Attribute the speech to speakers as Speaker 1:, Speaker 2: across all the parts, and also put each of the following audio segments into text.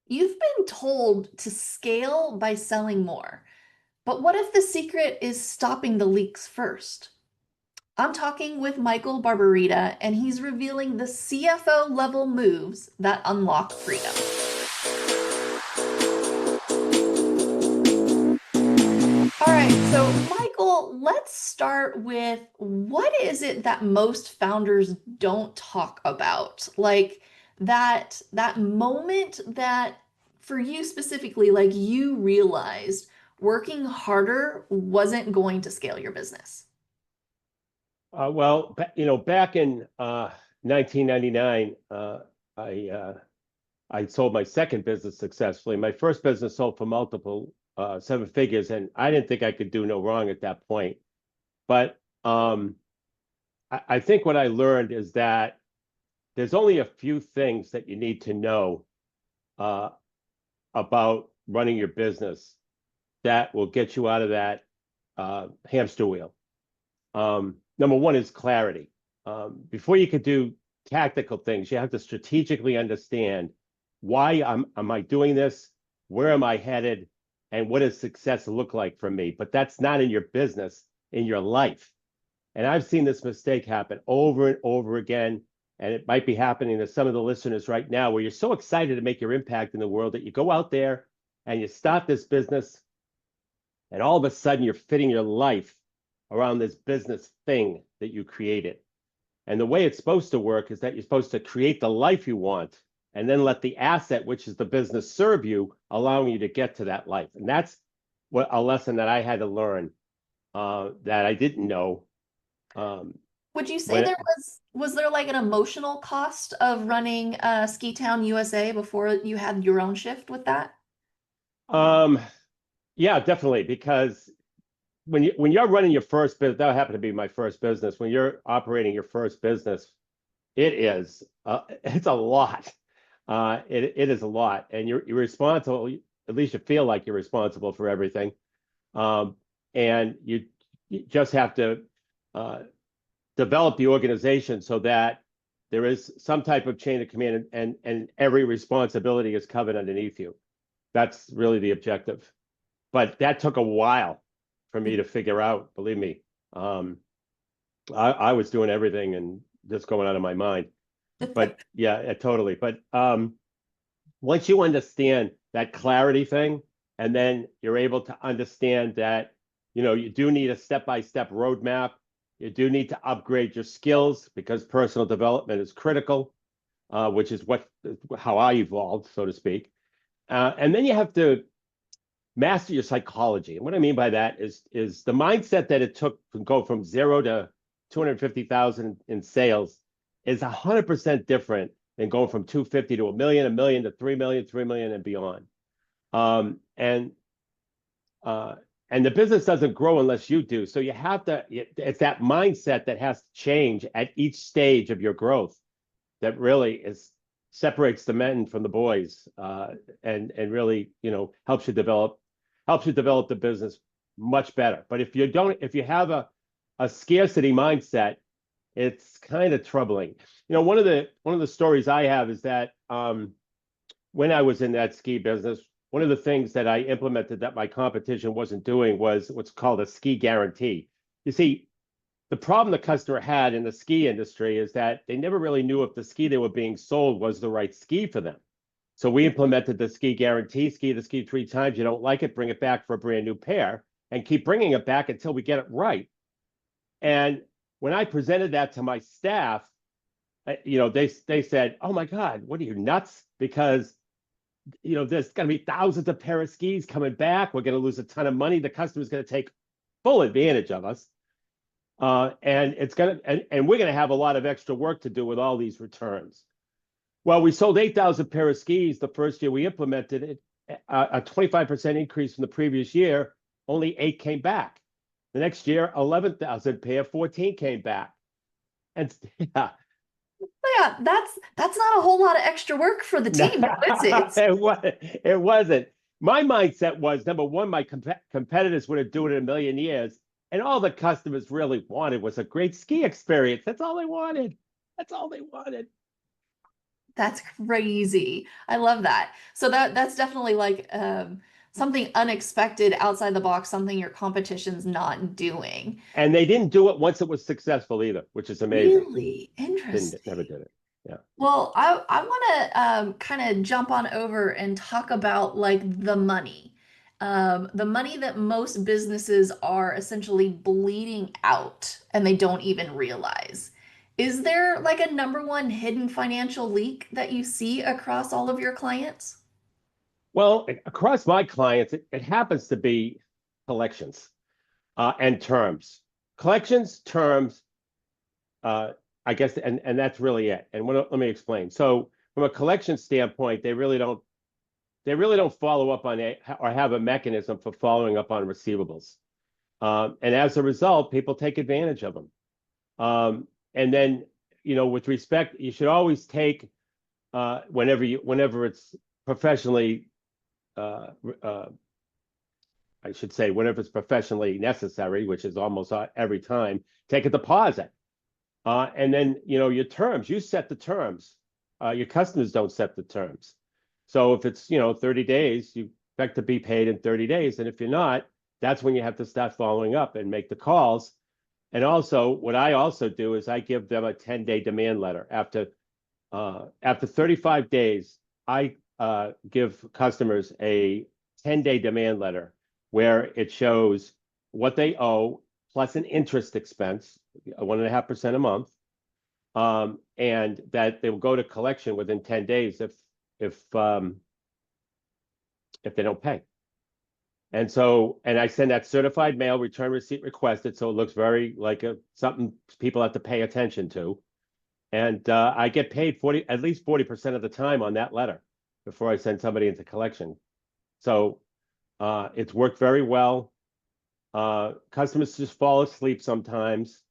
Speaker 1: You've been told to scale by selling more, but what if the secret is stopping the leaks first? I'm talking with Michael Barbarita, and he's revealing the CFO level moves that unlock freedom. All right, so Michael, let's start with what is it that most founders don't talk about? Like that moment that for you specifically, like you realized working harder wasn't going to scale your business.
Speaker 2: Back in 1999, I sold my second business successfully. My first business sold for multiple seven figures, and I didn't think I could do no wrong at that point. But I think what I learned is that there's only a few things that you need to know uh, about running your business that will get you out of that hamster wheel. Number one is clarity. Before you could do tactical things, you have to strategically understand why am I doing this? Where am I headed? And what does success look like for me? But that's not in your business, in your life. And I've seen this mistake happen over and over again. And it might be happening to some of the listeners right now where you're so excited to make your impact in the world that you go out there and you start this business, and all of a sudden you're fitting your life around this business thing that you created. And the way it's supposed to work is that you're supposed to create the life you want and then let the asset, which is the business, serve you, allowing you to get to that life. And that's what a lesson that I had to learn that I didn't know. Um,
Speaker 1: Would you say
Speaker 2: when
Speaker 1: there was there like an emotional cost of running Ski Town USA before you had your own shift with that?
Speaker 2: um, yeah, definitely, because when you're running your first business, that happened to be my first business. When you're operating your first business, it's a lot. It is a lot, and you're responsible. At least you feel like you're responsible for everything. Um, and you just have to uh, develop the organization so that there is some type of chain of command, and every responsibility is covered underneath you. That's really the objective. But that took a while for me to figure out. Believe me, um, I was doing everything and just going out of my mind. But yeah, totally. But once you understand that clarity thing, and then you're able to understand that, you do need a step-by-step roadmap. You do need to upgrade your skills because personal development is critical, which is how I evolved, so to speak. And then you have to master your psychology. And what I mean by that is the mindset that it took to go from zero to 250,000 in sales is 100% different than going from 250 to a million to 3 million, 3 million and beyond. Um, and uh, and the business doesn't grow unless you do. So you have to. It's that mindset that has to change at each stage of your growth that really is separates the men from the boys, and really helps you develop the business much better. But if you have a scarcity mindset, it's kind of troubling. One of the stories I have is that when I was in that ski business, one of the things that I implemented that my competition wasn't doing was what's called a ski guarantee. You see, the problem the customer had in the ski industry is that they never really knew if the ski they were being sold was the right ski for them. So we implemented the ski guarantee: ski the ski three times. You don't like it, bring it back for a brand new pair, and keep bringing it back until we get it right. And when I presented that to my staff, they said, "Oh my God, what are you, nuts?" Because there's going to be thousands of pair of skis coming back. We're going to lose a ton of money. The customer's going to take full advantage of us. And we're going to have a lot of extra work to do with all these returns. Well, we sold 8,000 pair of skis the first year we implemented it, a 25% increase from the previous year. Only 8 came back. The next year, 11,000 pair, 14 came back. And yeah,
Speaker 1: Yeah, that's not a whole lot of extra work for the
Speaker 2: no,
Speaker 1: team. No, it's
Speaker 2: it wasn't. My mindset was, number one, my competitors wouldn't do it in a million years. And all the customers really wanted was a great ski experience. That's all they wanted. That's all they wanted.
Speaker 1: That's crazy. I love that. So that's definitely like something unexpected outside the box, something your competition's not doing.
Speaker 2: And they didn't do it once it was successful either, which is amazing.
Speaker 1: Really
Speaker 2: Didn't never
Speaker 1: interesting.
Speaker 2: did it. Yeah.
Speaker 1: Well, I want to kind of jump on over and talk about like the money that most businesses are essentially bleeding out and they don't even realize. Is there like a number one hidden financial leak that you see across all of your clients?
Speaker 2: Well, across my clients, it happens to be collections and terms. Collections, terms, uh, I guess, and that's really it. And let me explain. So, from a collection standpoint, they really don't follow up on it or have a mechanism for following up on receivables. And as a result, people take advantage of them. And then, with respect, you should always take whenever it's professionally, uh, uh, I should say, whenever it's professionally necessary, which is almost every time, take a deposit. And then, your terms, you set the terms. Your customers don't set the terms. So if it's, 30 days, you expect to be paid in 30 days. And if you're not, that's when you have to start following up and make the calls. And also, what I also do is I give them a 10-day demand letter. After 35 days, I give customers a 10-day demand letter where it shows what they owe plus an interest expense, 1.5% a month, and that they will go to collection within 10 days if um, if they don't pay. And I send that certified mail, return receipt requested, so it looks very like something people have to pay attention to. And I get paid at least 40% of the time on that letter before I send somebody into collection. So it's worked very well. Customers just fall asleep sometimes.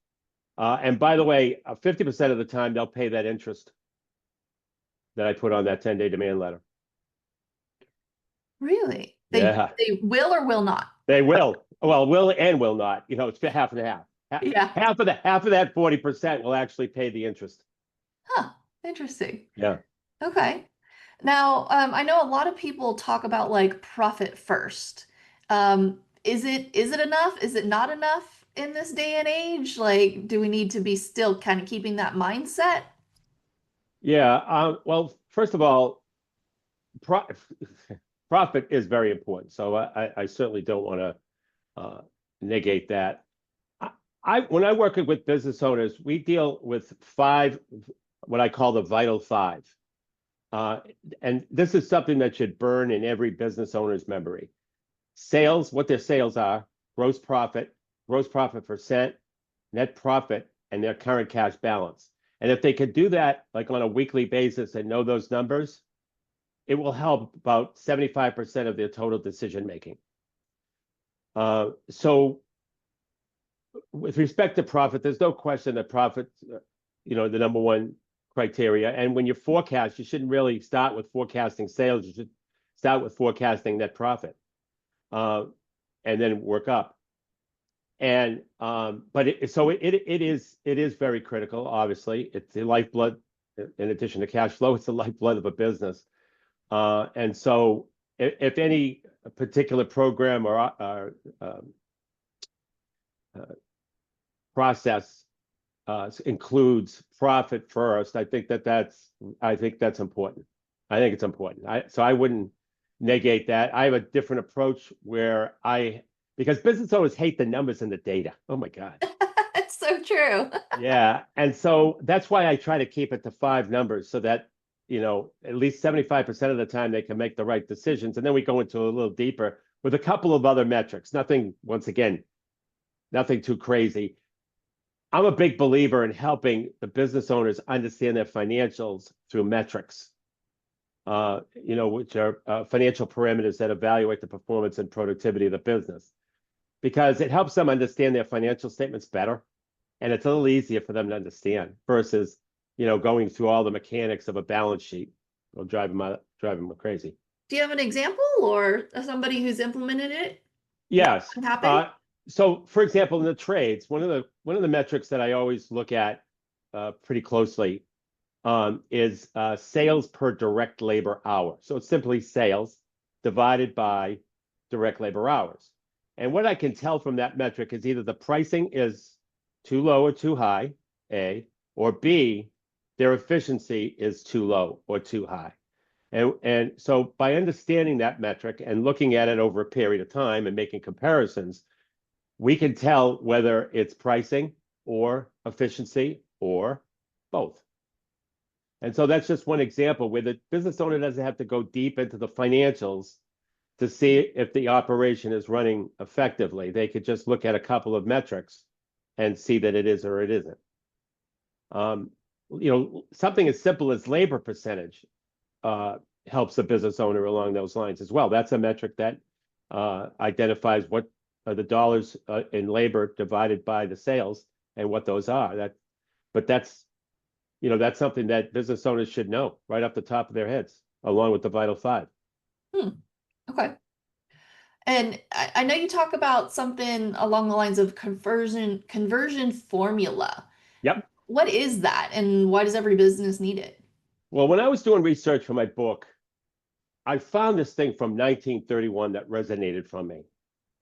Speaker 2: And by the way, 50% of the time they'll pay that interest that I put on that 10-day demand letter.
Speaker 1: Really? They
Speaker 2: Yeah,
Speaker 1: they will or will not?
Speaker 2: they will. Well, will and will not. It's half and half.
Speaker 1: Yeah.
Speaker 2: Half of that 40% will actually pay the interest.
Speaker 1: Huh. Interesting.
Speaker 2: Yeah.
Speaker 1: Okay. Now, I know a lot of people talk about like profit first. Is it enough? Is it not enough in this day and age? Like, do we need to be still kind of keeping that mindset?
Speaker 2: Yeah. Well, first of all, pro profit is very important. So I certainly don't want to negate that. I, when I work with business owners, we deal with five, what I call the vital five. Uh, and this is something that should burn in every business owner's memory. Sales, what their sales are, gross profit percent, net profit, and their current cash balance. And if they could do that like on a weekly basis and know those numbers, it will help about 75% of their total decision making. So with respect to profit, there's no question that profit, the number one criteria. And when you forecast, you shouldn't really start with forecasting sales. You should start with forecasting net profit, uh, and then work up. And but it is very critical. Obviously, it's the lifeblood. In addition to cash flow, it's the lifeblood of a business. And so, if any particular program or uh, process includes profit first, I think that's important. I think it's important. So I wouldn't negate that. I have a different approach because business owners hate the numbers and the data. Oh my God.
Speaker 1: It's so true.
Speaker 2: Yeah. And so that's why I try to keep it to five numbers so that, at least 75% of the time they can make the right decisions. And then we go into a little deeper with a couple of other metrics. Once again, nothing too crazy. I'm a big believer in helping the business owners understand their financials through metrics, which are financial parameters that evaluate the performance and productivity of the business, because it helps them understand their financial statements better, and it's a little easier for them to understand versus, going through all the mechanics of a balance sheet. It'll drive them crazy.
Speaker 1: Do you have an example or somebody who's implemented it?
Speaker 2: Yes.
Speaker 1: What happened?
Speaker 2: So, for example, in the trades, one of the metrics that I always look at pretty closely is sales per direct labor hour. So it's simply sales divided by direct labor hours. And what I can tell from that metric is either the pricing is too low or too high, A, or B, their efficiency is too low or too high. And so by understanding that metric and looking at it over a period of time and making comparisons, we can tell whether it's pricing or efficiency or both. And so that's just one example where the business owner doesn't have to go deep into the financials to see if the operation is running effectively. They could just look at a couple of metrics and see that it is or it isn't. Something as simple as labor percentage helps the business owner along those lines as well. That's a metric that identifies what are the dollars in labor divided by the sales and what those are. But that's something that business owners should know right off the top of their heads, along with the vital five.
Speaker 1: Okay. And I know you talk about something along the lines of conversion formula.
Speaker 2: Yep.
Speaker 1: What is that, and why does every business need it?
Speaker 2: Well, when I was doing research for my book, I found this thing from 1931 that resonated from me,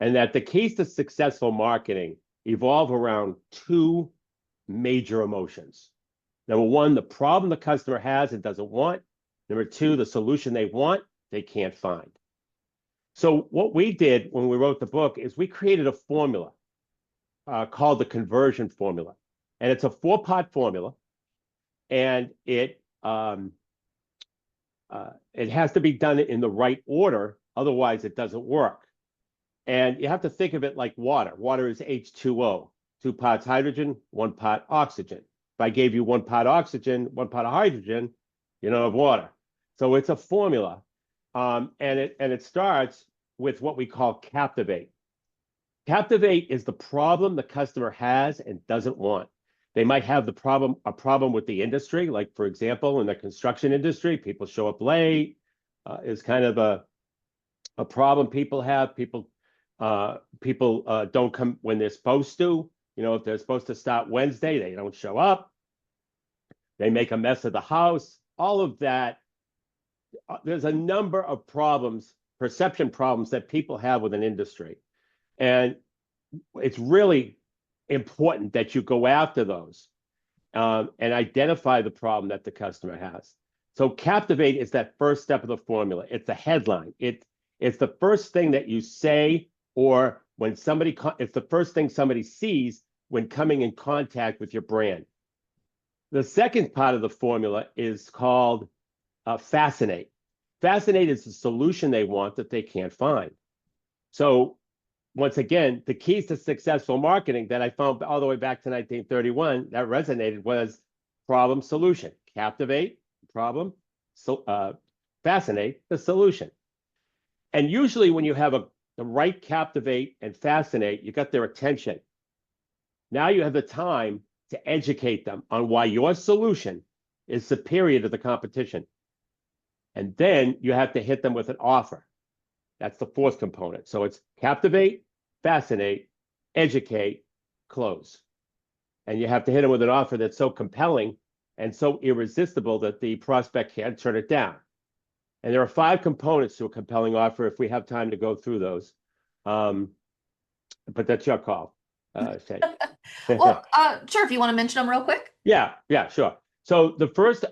Speaker 2: and that the keys to successful marketing evolve around two major emotions. Number one, the problem the customer has and doesn't want. Number two, the solution they want, they can't find. So what we did when we wrote the book is we created a formula called the conversion formula. And it's a four-part formula, and it has to be done in the right order, otherwise it doesn't work. And you have to think of it like water. Water is H2O, 2 parts hydrogen, 1 part oxygen. If I gave you 1 part oxygen, 1 part of hydrogen, you don't have water. So it's a formula, and it starts with what we call captivate. Captivate is the problem the customer has and doesn't want. They might have a problem with the industry, like for example, in the construction industry, people show up late, is kind of a problem people have. People don't come when they're supposed to. If they're supposed to start Wednesday, they don't show up. They make a mess of the house. All of that. There's a number of problems, perception problems that people have with an industry. And it's really important that you go after those and identify the problem that the customer has. So captivate is that first step of the formula. It's the headline. It's the first thing that you say, or when it's the first thing somebody sees when coming in contact with your brand. The second part of the formula is called fascinate. Fascinate is the solution they want that they can't find. So once again, the keys to successful marketing that I found all the way back to 1931 that resonated was problem, solution. Captivate, problem, fascinate, the solution. And usually when you have the right captivate and fascinate, you got their attention. Now you have the time to educate them on why your solution is superior to the competition. And then you have to hit them with an offer. That's the fourth component. So it's captivate, fascinate, educate, close. And you have to hit them with an offer that's so compelling and so irresistible that the prospect can't turn it down. And there are 5 components to a compelling offer if we have time to go through those. But that's your call, Shay.
Speaker 1: Well, sure, if you want to mention them real quick.
Speaker 2: Yeah, sure. So the first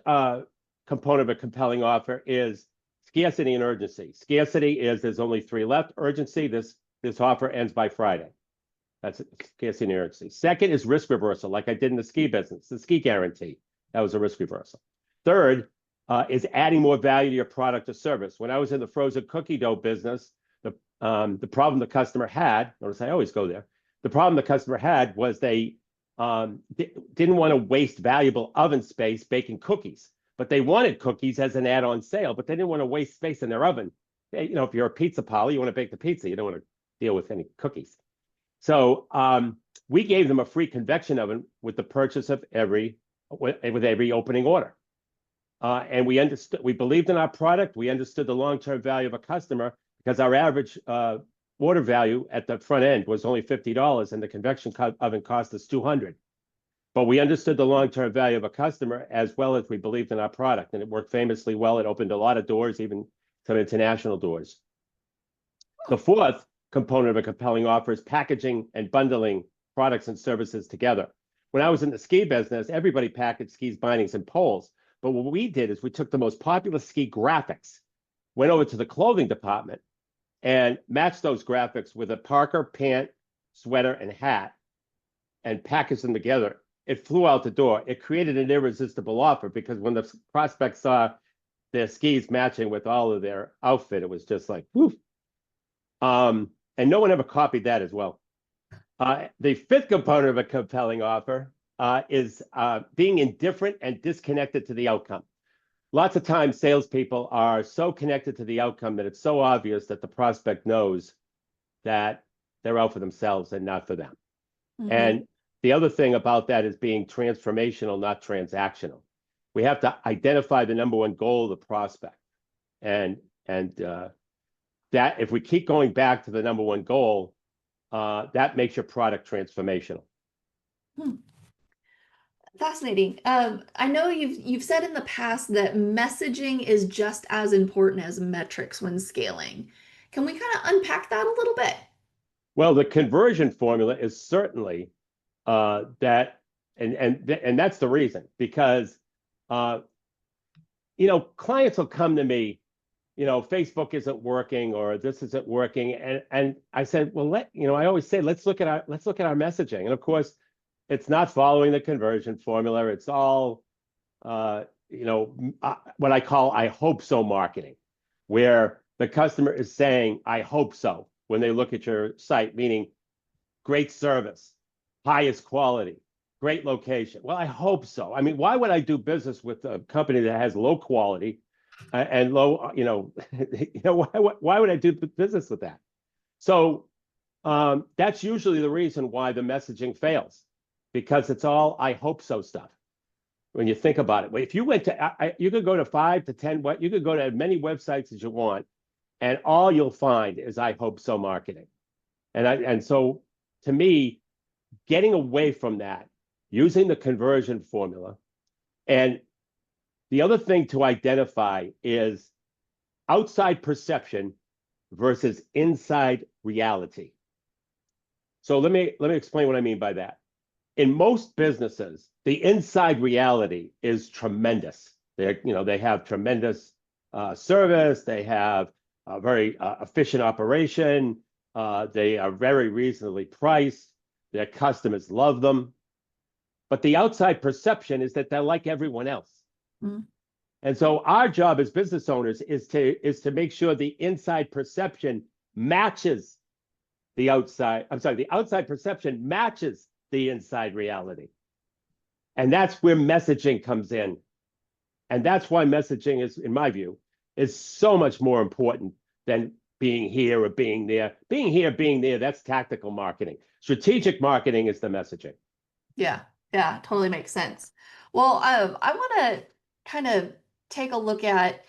Speaker 2: component of a compelling offer is scarcity and urgency. Scarcity is there's only 3 left. Urgency, this offer ends by Friday. That's scarcity and urgency. Second is risk reversal, like I did in the ski business, the ski guarantee. That was a risk reversal. Third is adding more value to your product or service. When I was in the frozen cookie dough business, the problem the customer had, notice I always go there, the problem the customer had was they didn't want to waste valuable oven space baking cookies, but they wanted cookies as an add-on sale, but they didn't want to waste space in their oven. If you're a pizza parlor, you want to bake the pizza, you don't want to deal with any cookies. So we gave them a free convection oven with the purchase of every opening order. And we believed in our product. We understood the long-term value of a customer because our average order value at the front end was only $50 and the convection oven cost us $200. but we understood the long-term value of a customer as well as we believed in our product, and it worked famously well. It opened a lot of doors, even some international doors. The fourth component of a compelling offer is packaging and bundling products and services together. When I was in the ski business, everybody packaged skis, bindings, and poles. But what we did is we took the most popular ski graphics, went over to the clothing department, and matched those graphics with a Parker pant, sweater, and hat, and packaged them together. It flew out the door. It created an irresistible offer because when the prospects saw their skis matching with all of their outfit, it was just like, woof. And no one ever copied that as well. The fifth component of a compelling offer is being indifferent and disconnected to the outcome. Lots of times, salespeople are so connected to the outcome that it's so obvious that the prospect knows that they're out for themselves and not for them.
Speaker 1: Mm-hmm.
Speaker 2: And the other thing about that is being transformational, not transactional. We have to identify the number one goal of the prospect. And that if we keep going back to the number one goal, that makes your product transformational.
Speaker 1: Hmm. Fascinating. I know you've said in the past that messaging is just as important as metrics when scaling. Can we kind of unpack that a little bit?
Speaker 2: Well, the conversion formula is certainly that, and that's the reason, because clients will come to me, Facebook isn't working or this isn't working, and I said, well, I always say let's look at our messaging, and of course, it's not following the conversion formula. It's all what I call I hope so marketing, where the customer is saying I hope so when they look at your site, meaning great service, highest quality, great location. Well, I hope so. I mean, why would I do business with a company that has low quality and low, why would I do business with that? So that's usually the reason why the messaging fails, because it's all I hope so stuff. When you think about it, if you went to, you could go to 5 to 10, you could go to as many websites as you want, and all you'll find is I hope so marketing. And so to me, getting away from that, using the conversion formula, and the other thing to identify is outside perception versus inside reality. So let me explain what I mean by that. In most businesses, the inside reality is tremendous. They have tremendous service. They have a very efficient operation. They are very reasonably priced. Their customers love them. But the outside perception is that they're like everyone else. Mm. And so our job as business owners is to make sure the inside perception matches the outside. I'm sorry, the outside perception matches the inside reality. And that's where messaging comes in. And that's why messaging is, in my view, is so much more important than being here or being there. Being here, being there, that's tactical marketing. Strategic marketing is the messaging.
Speaker 1: Yeah, totally makes sense. Well, I want to kind of take a look at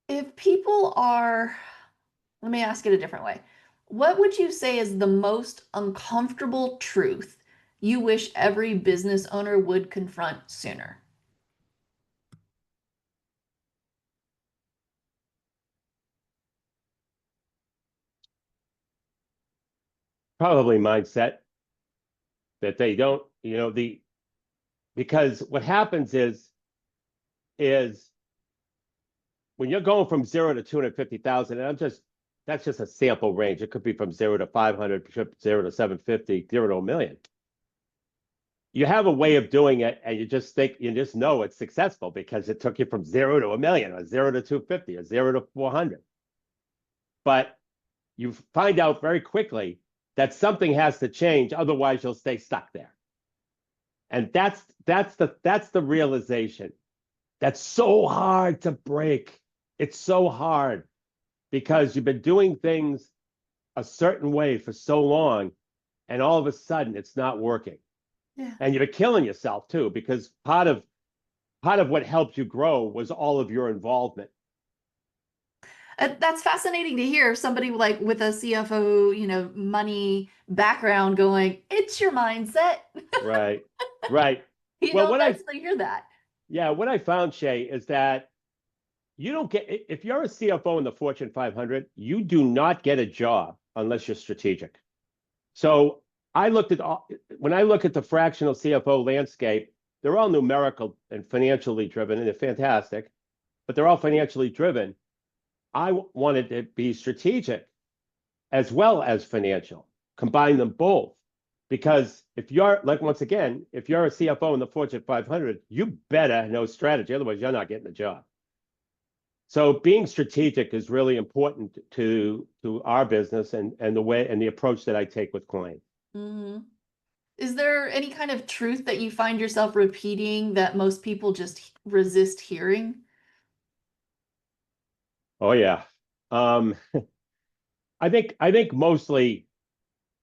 Speaker 1: if people are, let me ask it a different way. What would you say is the most uncomfortable truth you wish every business owner would confront sooner?
Speaker 2: Probably mindset that they don't, because what happens is when you're going from 0 to 250,000, and that's just a sample range. It could be from 0 to 500, 0 to 750, 0 to a million. You have a way of doing it, and you just know it's successful because it took you from 0 to a million, or 0 to 250, or 0 to 400. But you find out very quickly that something has to change, otherwise you'll stay stuck there. And that's the realization. That's so hard to break. It's so hard because you've been doing things a certain way for so long, and all of a sudden it's not working. Yeah. And you're killing yourself too, because part of what helped you grow was all of your involvement.
Speaker 1: That's fascinating to hear somebody like with a CFO, money background going, it's your mindset.
Speaker 2: Right. Right.
Speaker 1: You
Speaker 2: Well,
Speaker 1: don't necessarily hear that.
Speaker 2: what I found, Shay, is that you don't get, if you're a CFO in the Fortune 500, you do not get a job unless you're strategic. So I looked at all, when I look at the fractional CFO landscape, they're all numerical and financially driven, and they're fantastic, but they're all financially driven. I wanted to be strategic as well as financial, combine them both. Because if you're, like, once again, if you're a CFO in the Fortune 500, you better know strategy. Otherwise, you're not getting a job. So being strategic is really important to our business and the way and the approach that I take with clients.
Speaker 1: Hmm. Is there any kind of truth that you find yourself repeating that most people just resist hearing?
Speaker 2: Oh yeah. Um, I think mostly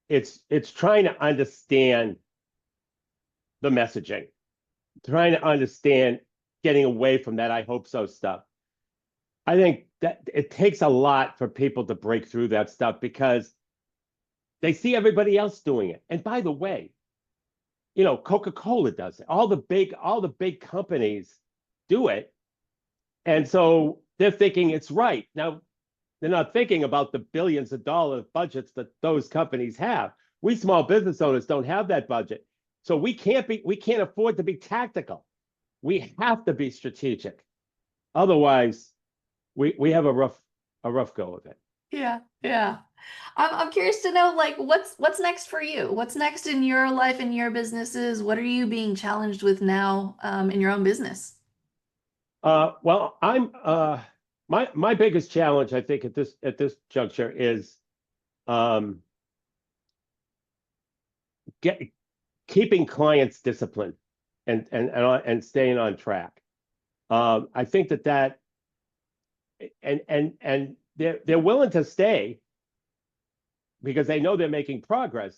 Speaker 2: it's trying to understand the messaging, trying to understand getting away from that I hope so stuff. I think that it takes a lot for people to break through that stuff because they see everybody else doing it. And by the way, Coca-Cola does it. All the big companies do it. And so they're thinking it's right. Now, they're not thinking about the billions of dollar budgets that those companies have. We small business owners don't have that budget. So we can't afford to be tactical. We have to be strategic. Otherwise, we have a rough go of it.
Speaker 1: Yeah, yeah. I'm curious to know like what's next for you? What's next in your life and your businesses? What are you being challenged with now in your own business?
Speaker 2: Well, my biggest challenge, I think, at this juncture is um, get keeping clients disciplined and staying on track. I think that and they're willing to stay because they know they're making progress,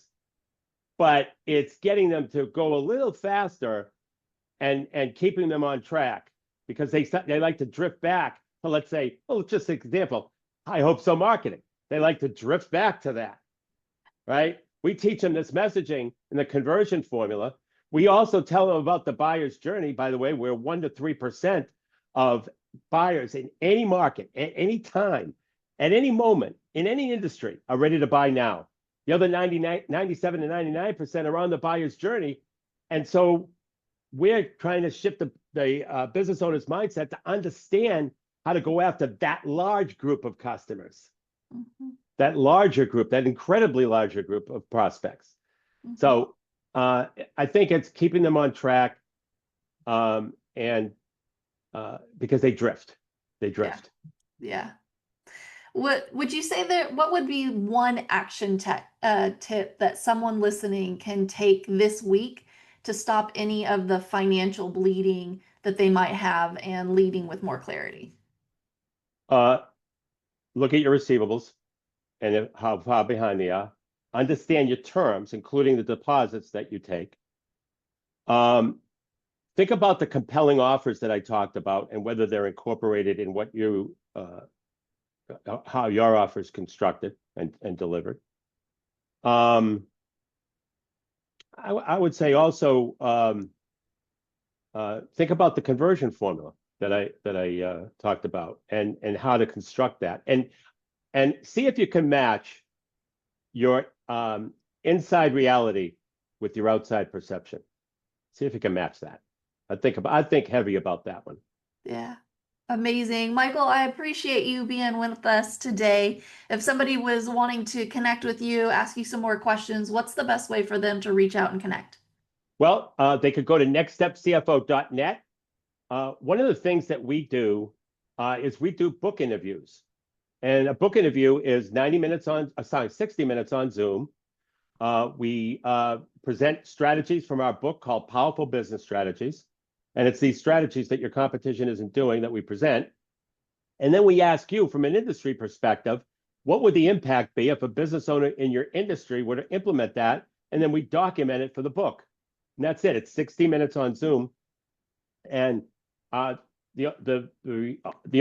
Speaker 2: but it's getting them to go a little faster and keeping them on track because they like to drift back to, let's say, oh, just an example, I hope so marketing. They like to drift back to that, right? We teach them this messaging and the conversion formula. We also tell them about the buyer's journey. By the way, we're 1 to 3% of buyers in any market, at any time, at any moment, in any industry are ready to buy now. The other 97 to 99% are on the buyer's journey. And so we're trying to shift the business owner's mindset to understand how to go after that large group of customers,
Speaker 1: Mhm,
Speaker 2: that larger group, that incredibly larger group of prospects.
Speaker 1: mhm.
Speaker 2: So I think it's keeping them on track, and because they
Speaker 1: Yeah,
Speaker 2: drift.
Speaker 1: yeah. What would you say that what would be one action tip that someone listening can take this week to stop any of the financial bleeding that they might have and leading with more clarity?
Speaker 2: Uh, Look at your receivables and how far behind they are. Understand your terms, including the deposits that you take. Um, think about the compelling offers that I talked about and whether they're incorporated in how your offer is constructed and delivered. Um, I would say also think about the conversion formula that I talked about and how to construct that and see if you can match your inside reality with your outside perception. See if you can match that. I think heavy about that one.
Speaker 1: Yeah. Amazing. Michael, I appreciate you being with us today. If somebody was wanting to connect with you, ask you some more questions, what's the best way for them to reach out and connect?
Speaker 2: Well, they could go to nextstepcfo.net. One of the things that we do is we do book interviews. And a book interview is 90 minutes sorry, 60 minutes on Zoom. We present strategies from our book called Powerful Business Strategies. And it's these strategies that your competition isn't doing that we present. And then we ask you from an industry perspective, what would the impact be if a business owner in your industry were to implement that? And then we document it for the book. And that's it. It's 60 minutes on Zoom. And uh, the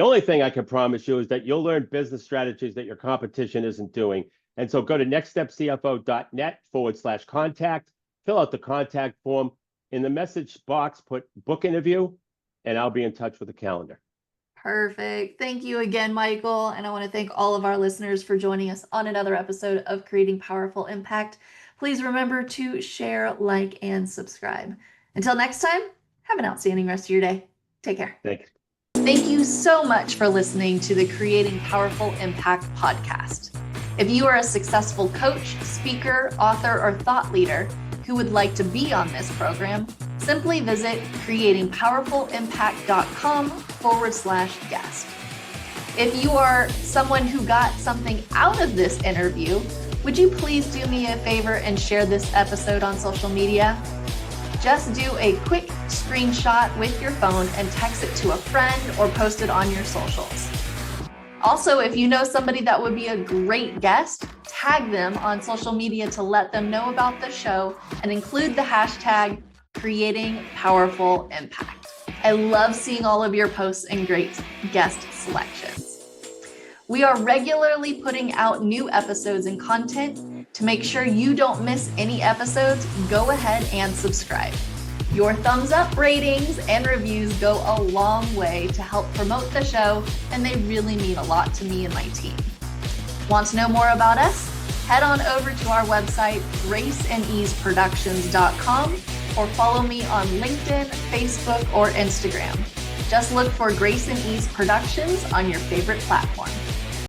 Speaker 2: only thing I can promise you is that you'll learn business strategies that your competition isn't doing. And so go to nextstepcfo.net/contact, fill out the contact form. In the message box, put book interview, and I'll be in touch with the calendar.
Speaker 1: Perfect. Thank you again, Michael. And I want to thank all of our listeners for joining us on another episode of Creating Powerful Impact. Please remember to share, like, and subscribe. Until next time, have an outstanding rest of your day. Take care.
Speaker 2: Thanks.
Speaker 1: Thank you so much for listening to the Creating Powerful Impact podcast. If you are a successful coach, speaker, author, or thought leader who would like to be on this program, simply visit creatingpowerfulimpact.com/guest. If you are someone who got something out of this interview, would you please do me a favor and share this episode on social media? Just do a quick screenshot with your phone and text it to a friend or post it on your socials. Also, if you know somebody that would be a great guest, tag them on social media to let them know about the show and include the hashtag Creating Powerful Impact. I love seeing all of your posts and great guest selections. We are regularly putting out new episodes and content. To make sure you don't miss any episodes, go ahead and subscribe. Your thumbs up, ratings, and reviews go a long way to help promote the show, and they really mean a lot to me and my team. Want to know more about us? Head on over to our website, graceandeaseproductions.com, or follow me on LinkedIn, Facebook, or Instagram. Just look for Grace and Ease Productions on your favorite platform.